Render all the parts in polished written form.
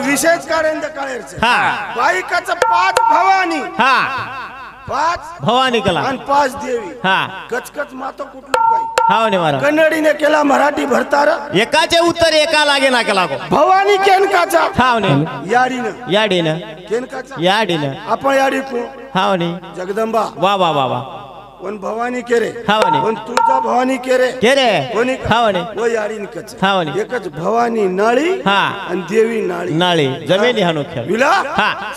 विशेष कारण बाईकाचं 5 भवानी, 5 भवानी केला आणि 5 देवी. कचकच मातो कुठलं काही कन्नडीने केला, मराठी भरतार एकाचे उत्तर एका लागे ना केला भवानी केनकाचा याडीनं याडीनं केनकाचा याडीनं आपण याडी को जगदंबा. वा वा वा वा. कोण भवानी केरे हावने, कोण तुळजा भवानी केरे केरे कोणी हावने व याडी निकच हावने. एकच भवानी नाळी आणि देवी नाळी नाळी जमिनी हाणू खेळ विला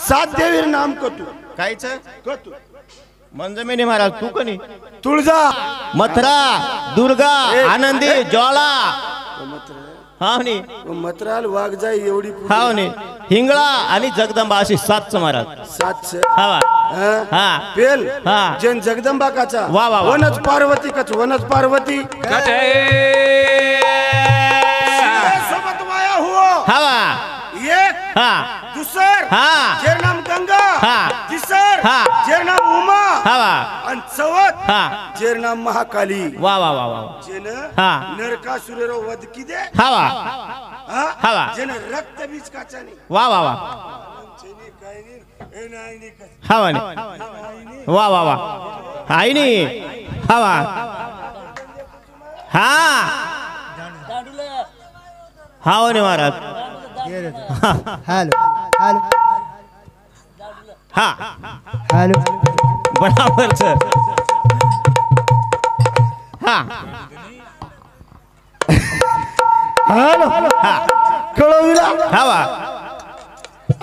7 देवी नाम कतू कायच कतू मन जमिनी महाराज तू कनी तुळजा मथुरा दुर्गा आनंदी ज्वाला हावनी मथुराल वाघ जाई एवढी हावनी हिंगळा आणि जगदंबा अशी 7 महाराज 7 हावा पेल हा जैन जगदंबा काचा वा वा वनज पार्वती कच वनज पार्वती सोबत वाया हुओ हावा एक दुसर जेर नाम गंगा तिसर जेर नाम उमा आणि चौथ जेर नाम महाकाली. वा वा वा वा. जेन नरकासुरेरो वध की दे हावा हावा जेन रक्त बीज काचानी. वा वा वा. हावा वा वा वा. आईनी हावा हाव ने महाराज. हेलो हेलो हेलो बराबर सर. हेलो कळविला हावा.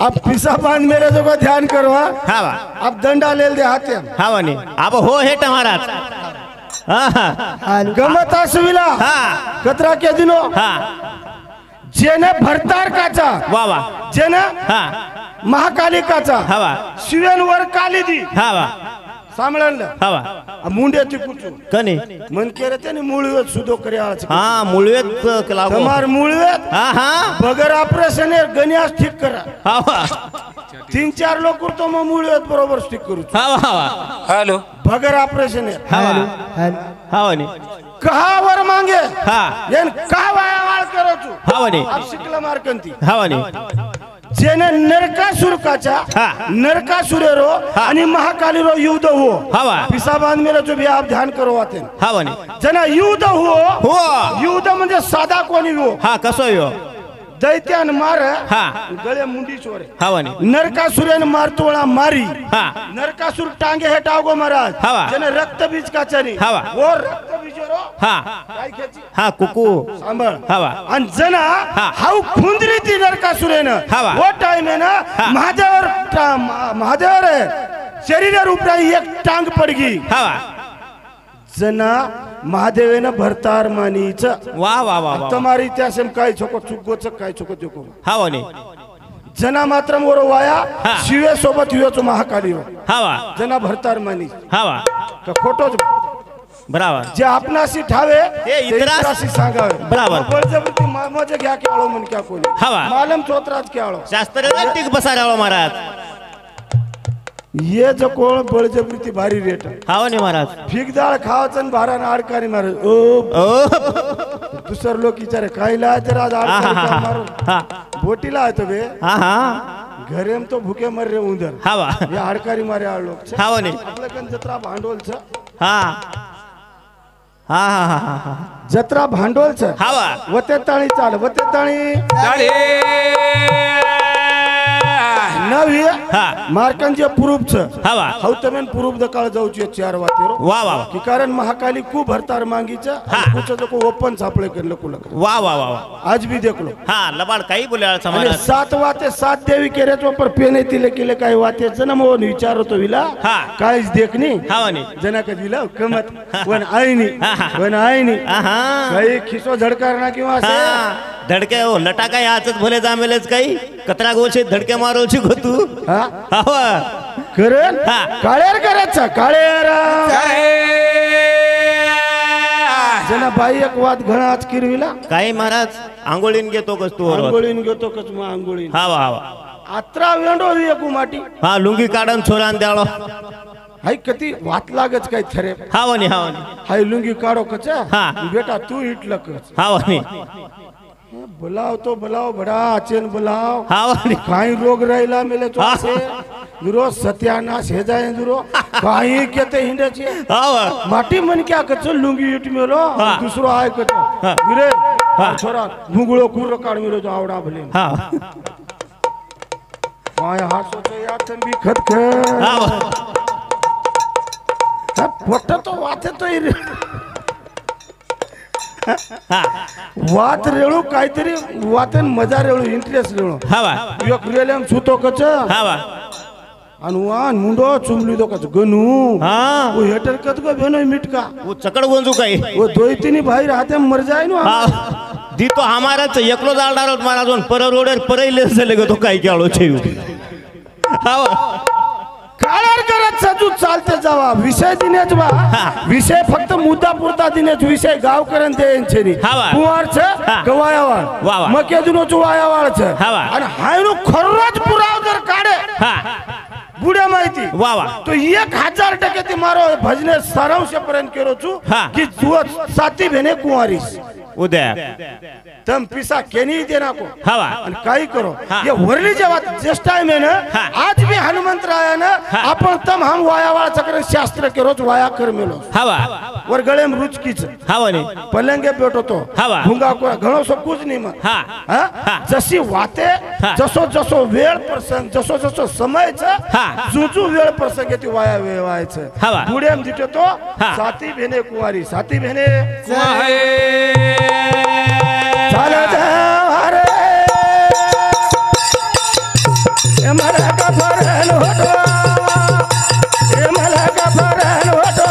अब पिसा बांध मेरे जो को ध्यान करो. हावा अब दंडा लेल दे हाथे हावा ने अब हो हेट महाराज. गमत असविला कतरा के दिनो जेने भरतार काचा वा वा जेने महाकाली काचा हवा शिवेनवर काली दी हवा सांभळलं हवा मुंडे ती कुठू कनी मन केरे त्याने मूळवेत सुदो कर्याच मूळवेत केला तमार मूळवेत बगर ऑपरेशन गणियास ठीक करा हवा 3-4 लोक तो मग मूळवेत बरोबर ठीक करू हवा हवा. हॅलो बगर ऑपरेशन हवा हवा नी कहावर मांगे येन का वायावाळ करो तू हवा नी आप शिकला मारकंती हवा नी जेने नरकासुर काचा नरकासुरेरो आणि महाकाली रो युद्ध हो हवा पिसा बांध मेरे जो भी आप ध्यान करो आते हवा नी जना युद्ध हो युद्ध म्हणजे साधा कोणी हो कसो यो दैत्यान मार गळे मुंडी चोरे हवा नी नरकासुरेन मारतोळा मारी नरकासुर टांगे हे टागो महाराज जने रक्त बीज काचानी वो रक्त बीजरो काय खेची कुकू सांभाळ हवा आणि जना हाऊ खुंदरी ती नरकासुरेन वो टाइम है ना महादेवर शरीर रूपरा एक टांग पडगी हवा जना महादेवेनं भरतार मानीच वा वा वा तुम्हारी त्यासम काय छोको चुगोच काय छोको जोको हवा नी जना मात्र मोर वाया शिवे सोबत युवचो महाकाली हवा जना भरतार मानी हवा तो खोटोच बराबर जे आपणासी ठावे ते इतरासी सांगावे बराबर बळजबरी मजे घ्या केळो मन क्या कोणी हवा मालम चोत्राज केळो शास्त्र टिक बसारावळो महाराज ये जो कोण बळजबरी भारी रेट हवा नी महाराज फीक डाळ खावचन भारान आडकारी मार ओ दुसर लोक विचारे काय ला जरा आडकारी मारू बोटीला आहे तो बे घरेम तो भूके मर रे उंदर हवा ये आडकारी मारे आड लोक हवा नी आपल्या कन जत्रा भांडवल छ जत्रा भांडवल छ हवा वते ताळी चाल वते ताळी नवी मार्कंजे पुरूप छ हवा हाउ तमेन पुरूप द काळ जाऊची 4 वातेरो वा वा की कारण महाकाली खूप भरतार मांगीच कुछ जो ओपन सापळे करले कुल वा वा वा आज भी देख लो लबाड काही बोले आणि 7 वाते 7 देवी केरे तो पर पेने तिले केले काय वाते जन्म हो विचारो तो विला कायच देखनी हवा नी जना का दिला कमत वन आईनी काही खिसो झडकारना किंवा धडके हो लटा काय आचत भले जामेलेच काही कतरा गोचे धडके मारोची गोतू हवा करेल काळेर करायचा काळेर जना बाई एक वाद घणा आज किरविला काय महाराज आंघोळीन घेतो कस तू आंघोळीन घेतो कच मग आंघोळीन हा वा आत्रा वेंडो एक माटी हा लुंगी काढून छोरान द्याळो हाय कती वात लागच काय थरे हा वनी हाय लुंगी काढो कच हा. बेटा तू इटल कच हा वनी बुलाव तो बुलाव बड़ा अचेन बुलाव हा वनी काही रोग राहिला मेले तो असे दुरो सत्यानाश हे जाय दुरो काही केते हिंडाचे हा वा माटी मन क्या कच लुंगी इट मेलो दुसरो आय कच गिरे छोरा भुगळो कुर काढ मेलो जो आवडा भले हा माय हासोचे या तंबी खतख हा पोट तो वाते तो हा वात रेळू काहीतरी वातन मजा रेळू इंटरेस्ट रेळू हा वा एक रेलेम सुतो कच हा वा अनुवान मुंडो चुमली दो कच गनू हा वो हेटर कत को भेनो मिटका वो चकड़ गोंजू काय वो दोई तीन भाई राहते मर जाए नो हा दी तो हमाराच एकलो जाळदार होत मला अजून पर रोडर परैले झाले ग तो काय केळो छेऊ हा वा काळार करत सजू चालते जावा विषय दिनेच बा विषय फक्त मुद्दा पुरता दिनेच विषय गाव करन देन छेनी हा वा. कुवार छ हा. वा गवायावाळ वा. मके जुनो चुवायावाळ छ हा वा. आणि हायनो खररोज पुराव जर काढे हा बुड्या माहिती वा वा तो 1000% ती मारो भजने सारांश पर्यंत केरो छु हा. की जुवत साती भेने कुवारीस उद्या तम पिसा केनी देना को हा वा आणि काही करो हा. ये वरली जेव्हा जस्ट टाइम है ना हा. आज भी हनुमंत राया ना हा. आपण तम हम वायावाळ चक्र शास्त्र के रोज वाया कर मेलो हा वा वर गळे में रुचकीच हा वनी पलंगे बैठो तो हा वा. भुंगा को घणो सब कुछ नहीं मत हा हा? हा. जशी वाते हा. जसो जसो वेळ प्रसंग जसो जसो समय छ हा. जुजू वेळ प्रसंग ती वाया वेवायच हा वा. बुडेम दिटे तो हा. साती भेने कुवारी साती भेने जय चाल रे ए मला का फरन होतो ए मला का फरन होतो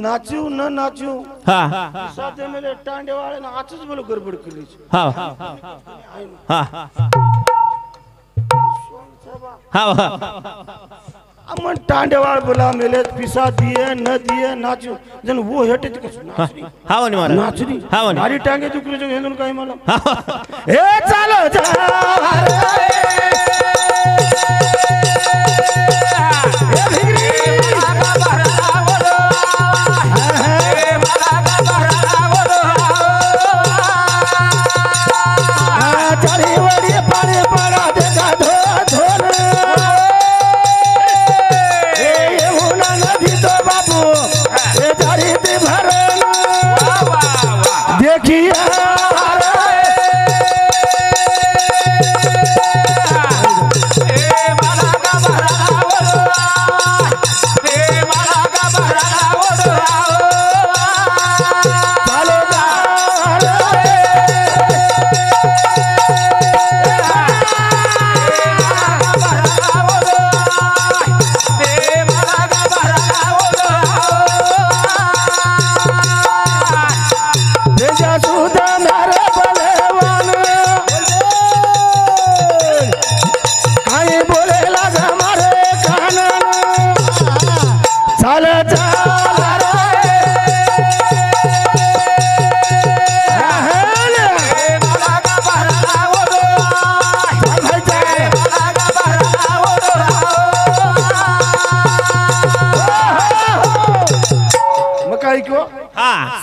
नाचू न नाचू हा साथे मेले टांडे वाले ना आचच बोलो गडबड करी हा हा हा अमन टांडे वाल बोला मेले पिसा दिए न दिए नाचू जन वो हेटे कस नाचरी हा वनी महाराज नाचरी हा वनी मारी टांगे दुकरे जो हेंदुन काही मला ए चालो जा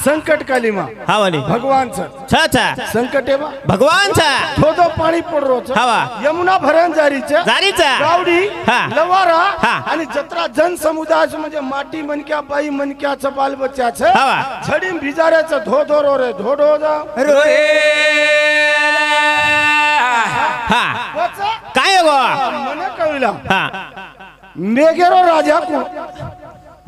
संकट कालीमा हा वनी भगवान छा छा संकट एवा भगवान छा थोडो पाणी पडरो छ हवा यमुना भरण जारीचा जारीचा गावडी हा. लवारा हा. आणि जत्रा जन समुदाय म्हणजे माटी मनक्या बाई मनक्याचं बाल बच्चाचं हवा. झडीम भिजाऱ्याचं धो धो रो रे धो धो जा रोए हा वाचा. काय गो मन कळला हा मेघेरो राजा को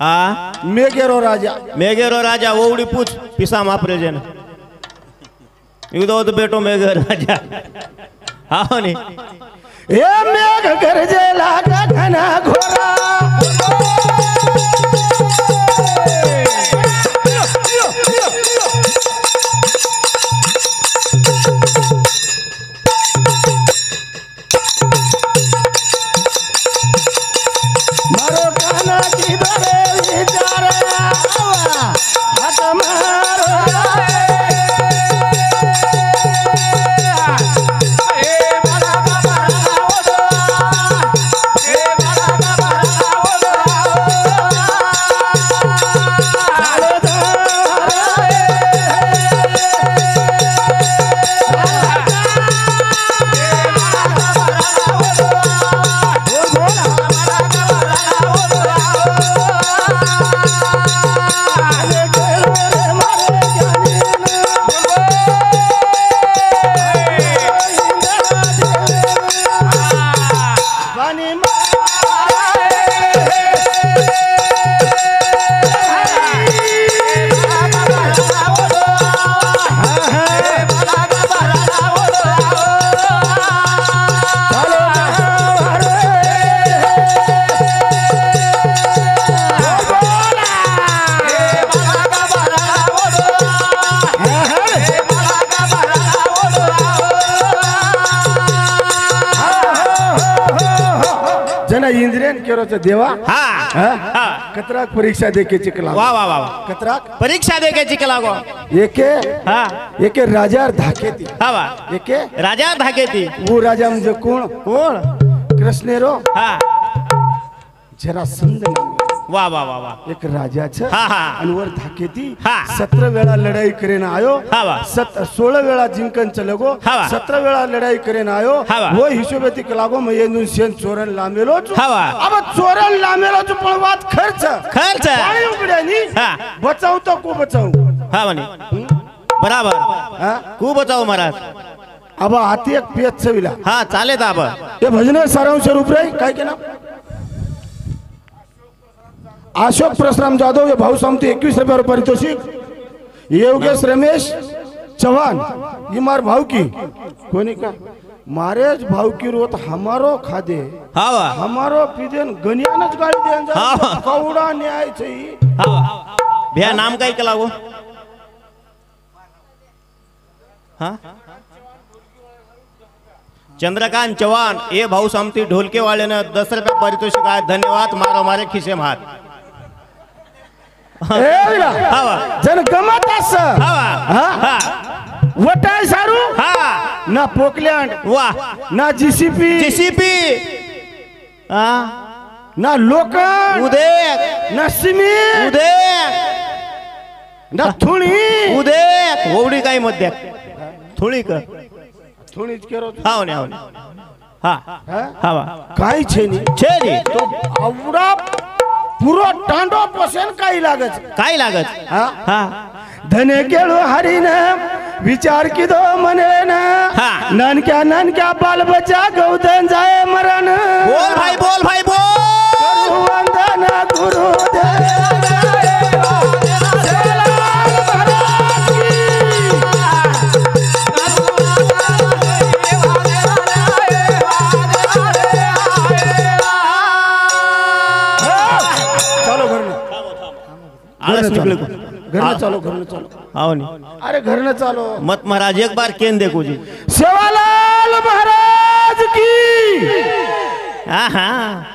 मेघेरो राजा मेघेरो राजा ओवडी पूछ पिसा मापरे जे ने युदो तो बेटो मेघेर राजा आओ नी ए मेघ गरजे लागा घना घोरा मारो काना की दरे विचार हाथ मारो जना इंद्रियन केरो छ देवा हाँ कतराक परीक्षा देके चिकला वाह वाह वाह कतराक परीक्षा देके चिकला गो एके हाँ एके राजार धाकेती हाँ वाह एके राजा धाकेती वो राजा म्हणजे कोण कोण कृष्णेरो हाँ जरा संद नामे वाह वाह वाह वाह एक राजा छ हाँ, हाँ. आणि वर धाकेती हाँ. 17 वेळा लढाई करेन आयो हाँ, वाह. 16 वेळा जिंकन चलगो हाँ, वाह. 17 वेळा लढाई करेन आयो हाँ, वाह. वो हिशोबेती कलागो मयेंदून शेन चोरन लामेलो छु हाँ, वाह. अब चोरन लामेलो छु पण वात खर्च खर्च पाणी उघड्यानी हाँ. बचाव तो को बचाव हाँ म्हणे बराबर हा खूप बचाव महाराज अब हाती एक पेच छविला हाँ चाले दाब हे भजने सारांश रूप रे काय केना अशोक परशुराम जाधव ये भाऊ सामती 21 रुपये पारितोषिक योगेश रमेश चौहान ये मार भाव की कोनी का मारेज भाव की रोत हमारो खादे हाँ वाह हमारो पीदेन गनियानच गाड़ी देन जा हाँ. कौड़ा न्याय छै हाँ वाह भैया नाम काय केला गो हाँ चंद्रकांत चौहान ये भाऊ सामती ढोलके वाले ने 10 रुपये पारितोषिक आहे धन्यवाद मारो मारे खिसे में हाथ ए विला हाँ वाह जन गमत अस हाँ वाह हाँ? हाँ वटाय सारू हाँ ना पोकलैंड वाह ना जीसीपी जीसीपी हाँ ना लोकन उदय ना सिमी उदय ना थुणी उदय ओवडी काही मध्ये थोडी कर थुणीच केरो हाव ने हाँ हाँ? हाँ वाह काय छे नी छे नी तो आवडा पुरो टांडो पसेन काही लागत काय लागत हा हाँ धने केळो हरिन विचार किदो मनेन हा. नानक्या बाल बच्चा गौतन जाय मरण बोल भाई बोल वंदन चलो घर में आळस निकले को घर में चलो घर में चलो आओ नी अरे घर में चलो मत महाराज एक बार केन देखो जी सेवालाल महाराज की हाँ हाँ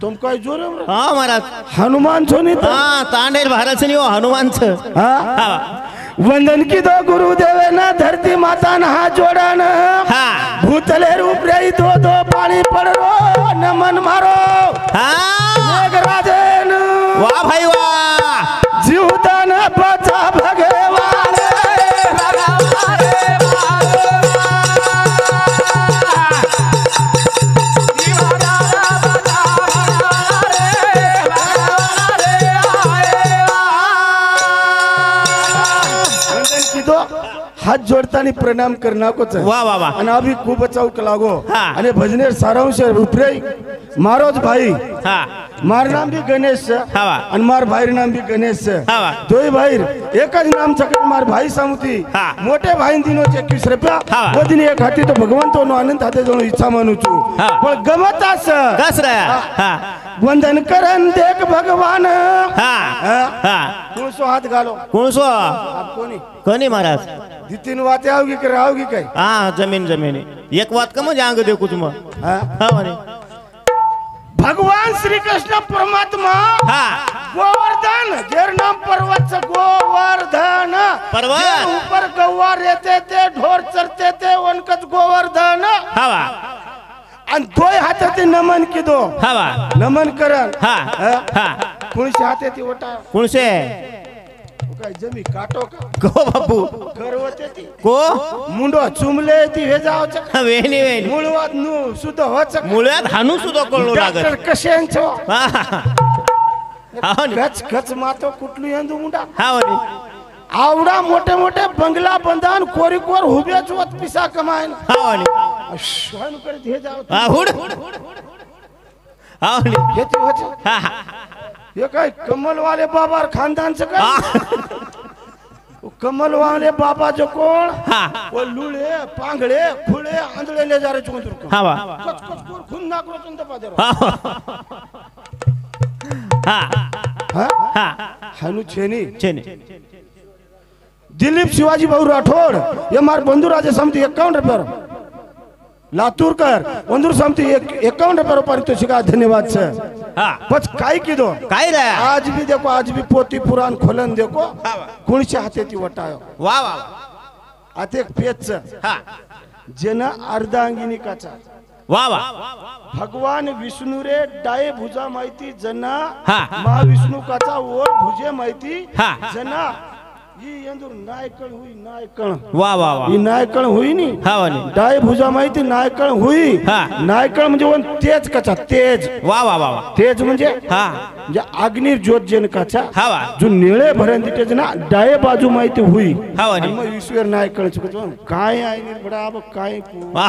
तुम काय जोर हाँ महाराज हनुमान छो नहीं हाँ तांडेर भारत से नहीं हो हनुमान से हाँ हाँ वंदन की दो गुरुदेव ना धरती माता ना हाथ जोड़न हाँ भूतले रूप रे दो पानी पड़ रो नमन मारो हाँ मेघराजन वाह भाई वाह जीवदान बचा भगवान हाथ जोडताना प्रणाम करनाकोच वाह वाह वाह आणि अभी खूप चौक लागो हा. आणि भजनेर सारांश रूपरे मारोज भाई हाँ मार नाम भी गणेश से हवा आणि मार भाई नाम भी गणेश से हवा दोई भाई एक ज नाम सकट मार भाई सामुती हाँ। मोटे भाई दिनो 21 रुपया हाँ। वो दिन एक हाथी तो भगवान तो आनंद हाते जो इच्छा मानू छु हाँ। पण गमत अस कस रे हा वंदन करन देख भगवान हा हा कोण सो हात घालो कोण सो आप कोणी कोणी महाराज दितीन वाते आवगी की रावगी काय हा जमीन एक बात का म्हणजे अंग देखू तुम हा हा म्हणे भगवान श्री कृष्ण परमात्मा हा गोवर्धन जेर नाम पर्वत से गोवर्धन पर्वत? जेर ऊपर गौवा रहते थे ढोर चरते थे उनकच गोवर्धन हवा आणि दोय हाताते नमन की दो हवा नमन करन हा हा कोणीशी हाते ती वटा कोण से काय जमी काटो का को बापू करवते ती को मुंडो चुमले ती हे जावच वेणी मुळवात नु सुद्धा होच मुळ्यात हाणू सुद्धा कळू डॉक्टर लागत कशेंचो हा हा कच कच मातो कुठली यंदू मुंडा हा म्हणे आवडा मोठे मोठे बंगला बंधान कोरी कोर हुब्याच होत पिसा कमायन हा म्हणे सहन करत हे जाव हा हुड हा म्हणे हे ते होच हा हा हे काय कमल वाले बाबा खानदान से काय हा वो कमल वाले बाबा जो कोण हा वो लुळे पांगळे खुळे आंधळे ले जा रे चुकून तुरक हवा कच कच कोर खून नाकरो चंद पादर हा हा हा हनु छेनी छेने दिलीप शिवाजी भाऊ राठोड ये मार बंधु राजे समिति 51 रुपये लातूरकर बंधु समिति 51 रुपये पारितोषिका धन्यवाद से हा बस काय की दो काय रे आज भी देखो आज भी पोती पुराण खोलन देखो कोणच्या हाते ती वटायो वा वा आता एक पेच हा जन अर्धांगिनी काचा वा वा भगवान विष्णू रे डाये भुजा माहिती जना हा महाविष्णू काचा ओर भुजे माहिती हा जना ही यंदूर नायकळ हुई नायकळ वा वा वा ही नायकळ हुई नी हा म्हणे डाय भुजा माहिती नायकळ हुई हा. नायकळ म्हणजे वन तेज कचा तेज वा वा वा वा तेज म्हणजे हा म्हणजे अग्निर ज्योत जन कचा हा वा जो निळे भरण दिटेज ना डाय बाजू माहिती हुई हा आणि म्हणे मग ईश्वर नायकळ चुकतो काय आहे नी बडा अब काय को वा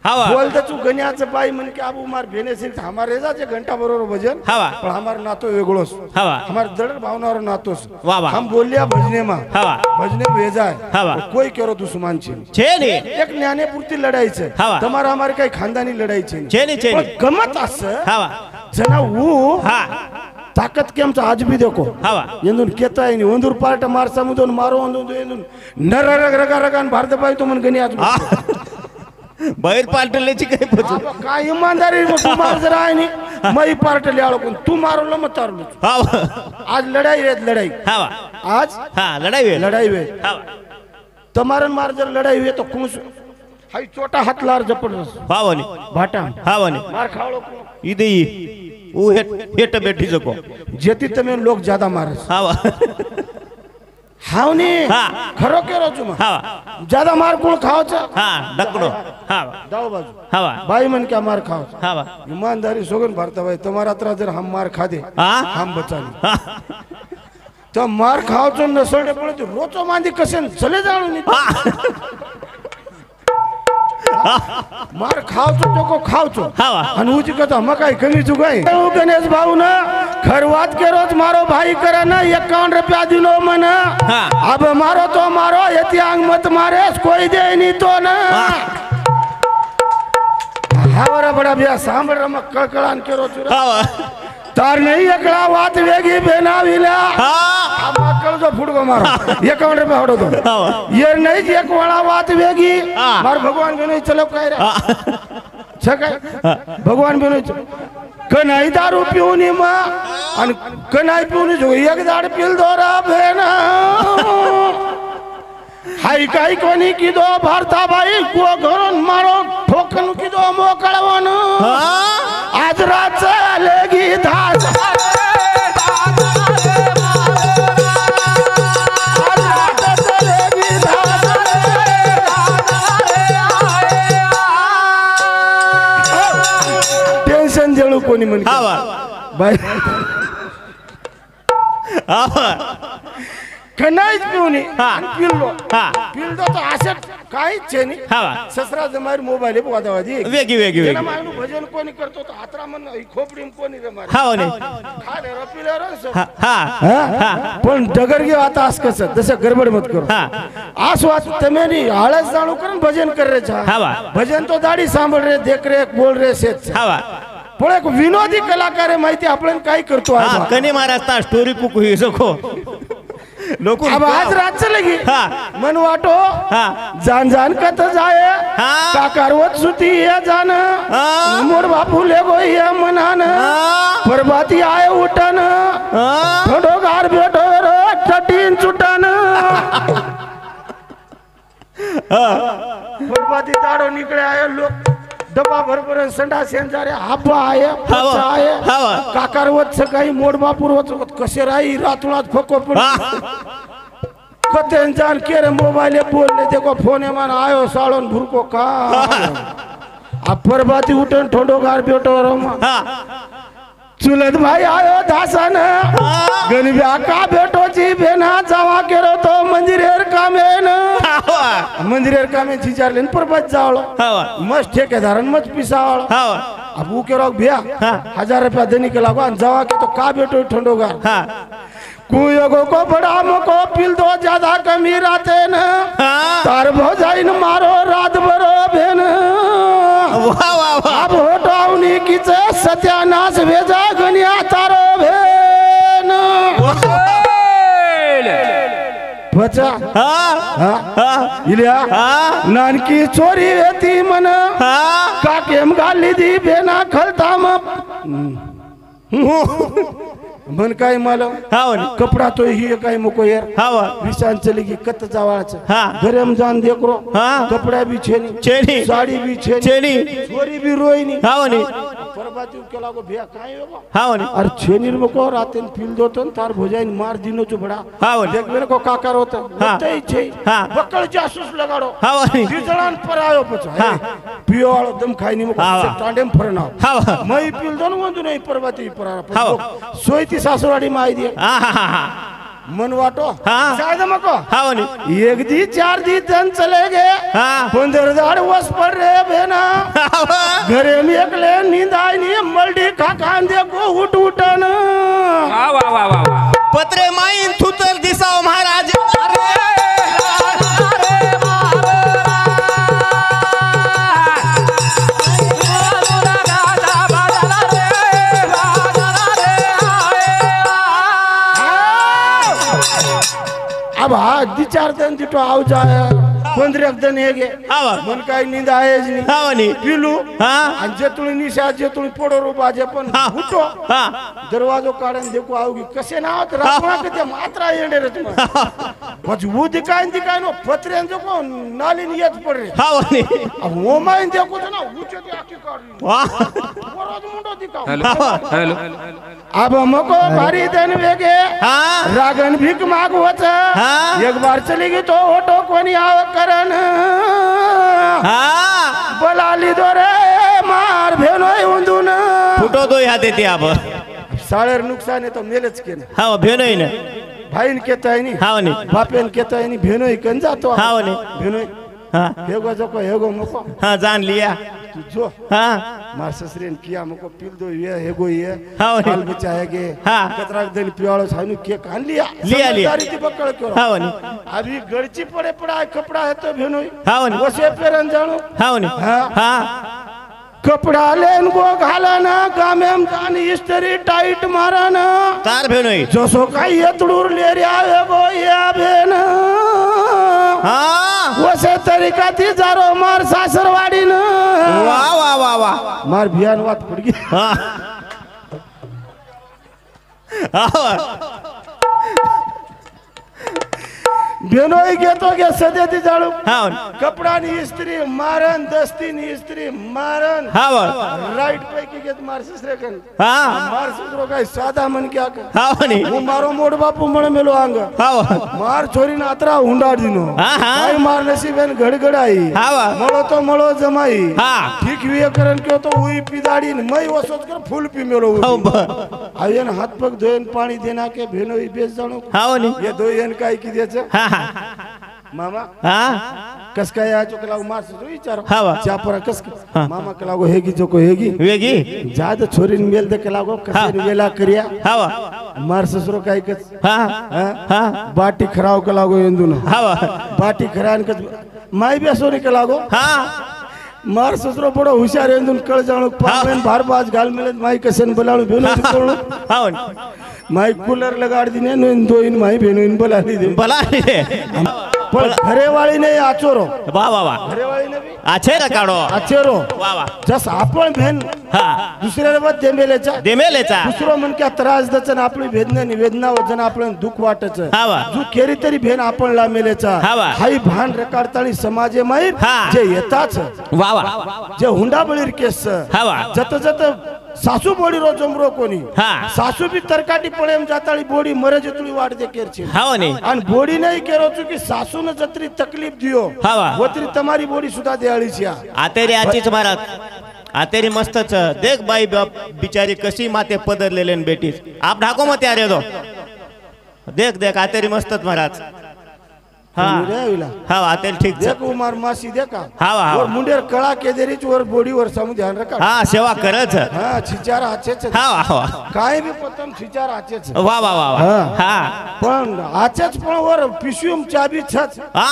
हा वा बोलता तू गण्याचं बाई म्हण की अब उमार भेने से हमारे जा जे घंटा बरोबर भजन हा वा पण हमार नातो वेगळोस हा वा हमार दड़ भावनावर नातोस वा वा हम बोलिया भजने मा हा वा भजने भेजा हा वा कोई करो दुश्मन छे छेने एक ज्ञानेपुरती लढाई छे हा वा. તમારા અમારે કઈ ખાનદાની લડાઈ છે નહીં. छेने छेने પણ ગમત આસે हा वा जना वो हा ताकत केम छ आज भी देखो हा वा ಎಂದೂನ್ ಕೇತಾ ಇನಿ ಒಂದೂರ್ ಪಾರ್ಟ ಮಾರ್ ಸಮುದೋನ್ ಮಾರೋ ಒಂದೊಂದು ಎಂದೂನ್ ನರ ರಗ ರಗ ರಗಾನ್ ಭಾರತ ಬಾಯಿ तो मन गणी आज हा. बाहेर पालटल्याची काय पद्धत अब काय ईमानदारी तू मार जरा आहे नी मई पार्ट ल्याळो कोण तू मारलो मत तारलो हा वा आज लढाई रे लढाई हा वा आज हा लढाई वेळ लढाई वे हा वा તમારન માર जर लढाई हुए तो कुछ हाई छोटा हाथ लार जबरदस्त हा वाने भाटा हा वाने मार खावलो इदे ऊ हेट बेठी जको जेती तमे लोग ज्यादा मारस हा वा हावनी हा. खरो केरो तुम हा वा ज्यादा मार कोण खावच हा डकडो हा वा दाव बाजू हा वा बाई मन क्या मार खाओ हा वा ईमानदारी सोगन भरता भाई तुम्हारा तरह जर हम मार खा दे हा हम बचा ली हा तो मार खाओ तो नसडे पडे तो रोचो मांदी कसे चले जाणू नी मार खाओ तो को खाओ तो हा वा आणि उची कथा मग काय कमी चुकाय गणेश भाऊ ना खरवात के रोज मारो भाई करा ना 51 रुपया दिनो मन हा. अब मारो तो मारो यति आंग मत मारे कोई दे नहीं तो ना हावरा बड़ा बिया सांभळ रम कळकळान के रोज हा वा तार नहीं एकला वात वेगी बेनाविला हा अब कळ जो फुटको मारो 51 रुपया हडो तो हा वा ये नहीं जी एक वाला बात वेगी हा. मार भगवान के नहीं चलो कह रे हा छकाय भगवान के नहीं कनाई दारू पिऊनी मा आणि कनाई पिऊनी जो एक दाड पिल दोरा भेना हाई काय कोणी की दो भारता बाई को घरून मारो ठोकन की दो मोकळवन आज रात चालेगी धास टेन्शन देऊ कोणी म्हण हा वा बाई हा वा खनाईच पिऊनी हा. पिल्लो हा. पिल्लो तो असत काहीच छे नाही हा ससरा जमार मोबाईल वादावादी वेगी वेगी वेगी मागणं भजन कोणी करतो तो हातरा म्हण खोपडीम कोणी रे मारे हा ने खाले रपिले रे हा हा पण डगर घेऊ आता आस कसं जसं गडबड मत करू हा आस वाच તમે ની આળસ જાણું કરન ભજન કરે છે હા વા. ભજન તો દાડી સાંભળ રે દેખ રે બોલ રે સેજ हा वा પણ એક વિનોદી કલાકારે માહિતી આપણને કાઈ કરતો हा આ कने महाराज ता स्टोरी कुक हुई सको लोक अब आज रात चलेगी हा. मन वाटो हा जान जान कत जाए हा. काकारवत सुती है जान हा. मोर बापू ले गोई है मनान हा. परबाती आए उठन हा थोडो गार बेटो रो चटीन चुटन परबाती दाड़ो निकले आए लोग डब्बा भर भर संडा सेन जा रे हाबा आए पचा आए हा वा. काकारवत सकाळी मोड बापूरवत कसे राई रातुळात फको पड कते जान के रे मोबाइल बोलले देखो फोने मान आयो साळोन भुरको का आ परबाती उठन ठोंडो गार बेटो रमा हा चुलत भाई आयो दासन गणव्या का बेटो जी बेना जावा केरो तो मंदिरेर कामेन हा वा मंदिरेर कामे चिचारलेन परबात जावळो हा वा मस्त ठेकेदारन मत पिसावळो हा वा अब वो केरो भैया 1000 रुपया देने के लागो जावा के तो का बेटो ठंडो गार हा कुयोगो को बड़ा मको पिल दो ज्यादा कमी राते न हा तार भौजाई न मारो रात भरो भेन वा वा वा अब होटावनी कीचे सत्यानाश भेजा गनिया तारो भेन बचा हा हा हा इलिया हा नानकी चोरी वेती मन हा काकेम गाली दी बेना खलता मन काय मालम हा वा कपड़ा तो ही काय मको यार हा वा विशान चलेगी कत जावाच हा. घरे हम जान देखरो हा. कपड़ा भी छेनी छेनी. साड़ी भी छेनी छेनी. छोरी भी रोईनी हा वा परबाती केला को भैया काय होबा हा वा अरे छेनीर मको रातेन फिल दोतन तार भोजाइन मार दिनो जो बड़ा हा वा देख मेरे को काकार होता हा. होते छे हा. बकल जासूस लगाड़ो हा वा जिजळान पर आयो पछा हा. पियो वाळो दम खाई नी मको हा वा. टांडेम फरना हा वा मई पिल दोन वंदु नहीं परबाती पर हा वा. सोईती सासुराडी माई दिए हा हा हा मन वाटो हा. शायद मको हा वा एक दी 4 दी जन चले गए हा 15,000 वस पड़ रे बेना हा वा घरे में एकले नींद आई नी मल्डी खा खान देखो उठ उठन वा वा वा वा पत्रे माईन थुतर दिसाव महाराज अब हा दी 4 दिन दिटो आव जाए 15 दिन हे गे हा वा मन काय नींद आएज नी हा वा पिलू हा आणि जेतुळी निशा जेतुळी पोडो बाजे पण हा. उठो हा दरवाजो काढून देखो आओगी कसे ना होत रातोळा के मात्रा येडे रे तुम्हाला પછી वो दिखाइन दिखाइनो पत्रेन जो को नाली नियत पड़ रे हा वा अब वो माइन देखो तो ना ऊंचे ते आकी काढ ली वा वरोज मुंडो दिखाओ हॅलो हॅलो अब हमको भारी दिन वेगे हा रागन भीख मागवत हा. एक बार चली गई तो ऑटो कोणी आव करन हा बोलाली दो रे मार भेनोय उंदून फुटो तो ह्या देते आप साळेर नुकसान आहे तो मेलच के हा वा भेनोय ना भाईन केताय नी हा वा बापेन केताय नी भेनोय कन जातो हा वा भेनोय हा हेगो जको हेगो मको हा जान लिया तू जो हा मार ससरेन किया मको पिल दो ये हेगो ये हा वा बाल बच्चा है के हा. कतराक दिन पियाळो छानु के कान लिया लिया. समझदारी की पकड़ करो हा वा अभी गड़ची पड़े पड़ा है कपड़ा है तो भेनोय हा वा वसे पेरन जानो हा वा हा. हा कपड़ा लेन को घालन कामे हम जान इस्त्री टाइट मारन तार भेनोय जसो काही येतडूर ले रे आवे गो या भेन हा वसे तरीका थी जारो मार सासरवाडी न वा वा वा वा मार भियान वात पड़ गई हा हा वा बेनोई घेतो घे सध्या ती जाळू हाव कपडानी इस्त्री मारन दस्तीनी इस्त्री मारन हाव राईट पैकी घेत मारसीस रे कन हा मारसीस रो काय साधा मन क्या का हाव नी હું મારો મોડ બાપુ મને મેલો આંગ हाव માર છોરી ના અતરા હુંડાડ દીનો હા, હા. કાઈ માર નસીબેન ગડગડાઈ હાવ. મળો તો મળો જમાઈ હા. ઠીક વિય કરન કયો તો ઉઈ પીદાડી ને મય ઓસોત કર ફૂલ પી મેલો હાવ આયન હાથ પગ ધોઈને પાણી દેના કે ભેનો ઈ બેસ જાણો हाव नी ये ધોઈને કાઈ કીધે છે हा हा મામા हा કસ કાઈ આ જો કલાવ માર સુ વિચારો હાવ. ચા પર કસ હા. મામા કલાગો હેગી જો કો હેગી वेगी જાદ છોરીને મેલ દે કલાગો કસે વેલા કર્યા हाव માર સસરો કાઈ કસ हा હા हा ಬಾಟಿ ಖರಾವ್ ಕಲಾಗೋ ಎಂದುನು हाव ಬಾಟಿ ಖರಾನ್ ಕದ್ ಮಾಯಿ ಬೇಸೋರಿ ಕಲಾಗೋ हा मार ससरो बड़ो हुशार ಎಂದುನು ಕಳ ಜಾಣು ಪಾವೆನ್ ಬಾರ್ ಬಾಜ್ गाल मिलत माई कसेन बोलाणु बेनो कोण हाव माई कूलर लगाड़ दिने नो इन दो इन माई बेनो इन बोला दी दे भला पण घरे वाली ने आचोरो वाह वाह वाह घरे वाली ने भी आछे रे काढो आचोरो वाह वाह जस आपण भेन हा दुसऱ्याला बद देमेलेचा देमेलेचा दुसरो मन क्या त्रास दचन आपली वेदना निवेदना वजन आपण दुख वाटच हावा जो केरी तरी भेन आपण लामेलेचा हावा. हाई भान रेकाडताळी समाजे माहीर हा. जे येताच वाह वाह जे हुंडा बळीर केस हावा जत जत सासू बोडी रो जमरो कोणी हा सासू बी तरकाटी पळेम जाताळी बोडी मरे जतुळी वाट दे केर छे हाव नी आणि बोडी नाही केरो चु की सासू न जत्री तकलीफ दियो हावा. वतरी तुम्हारी बोडी सुद्धा देळी छ्या आतेरी आचीच महाराज आतेरी मस्तच देख बाई बाप बिचारी कशी माते पदरलेले न बेटीस आप ढाको मत यार दो देख देख आतेरी मस्तच महाराज हा रे विला हा आतेरी ठीक देख उमार मासी देखा हावा, हावा. और मुंडेर कळा के देरीच वर बोडी वर सामू ध्यान रखा हा सेवा करच हा छिचार आचेच हा हा काय बी पतम छिचार आचेच वाह वाह वाह हा. हा पण आचेच पण वर पिशवीम चाबी छच हा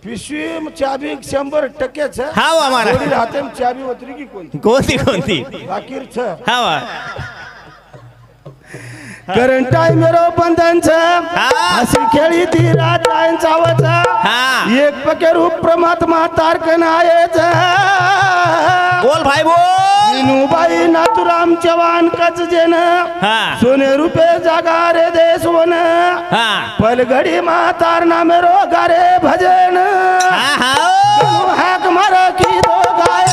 पिशवीम चाबी 100% छ हा हमारा बोडी हातेम चाबी वतरी की कोणती कोणती कोणती बाकीर छ हा करंट टाइम मेरो बंधन छ हा. हसी खेळी ती रात आयन चावच हा एक पके रूप परमात्मा तारकन आयेच बोल भाई बोल विनुबाई नाथुराम चव्हाण कच जेन हा सोने रुपये जागा रे देश वन हा पलगडी मातार ना मेरो गारे भजन हा हा हाक मार की दो गाय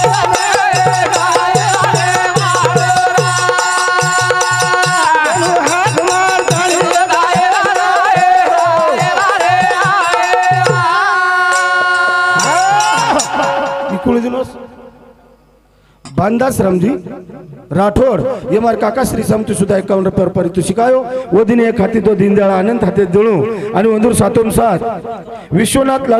बांदास रामजी राठौड़ ये मार काका श्री समतु सुधा 51 रुपये परितु शिकायो वो दिन एक हाती तो दीनदयाळ आनंद हाते जुळू आणि वंदूर सातोम सात विश्वनाथ लाल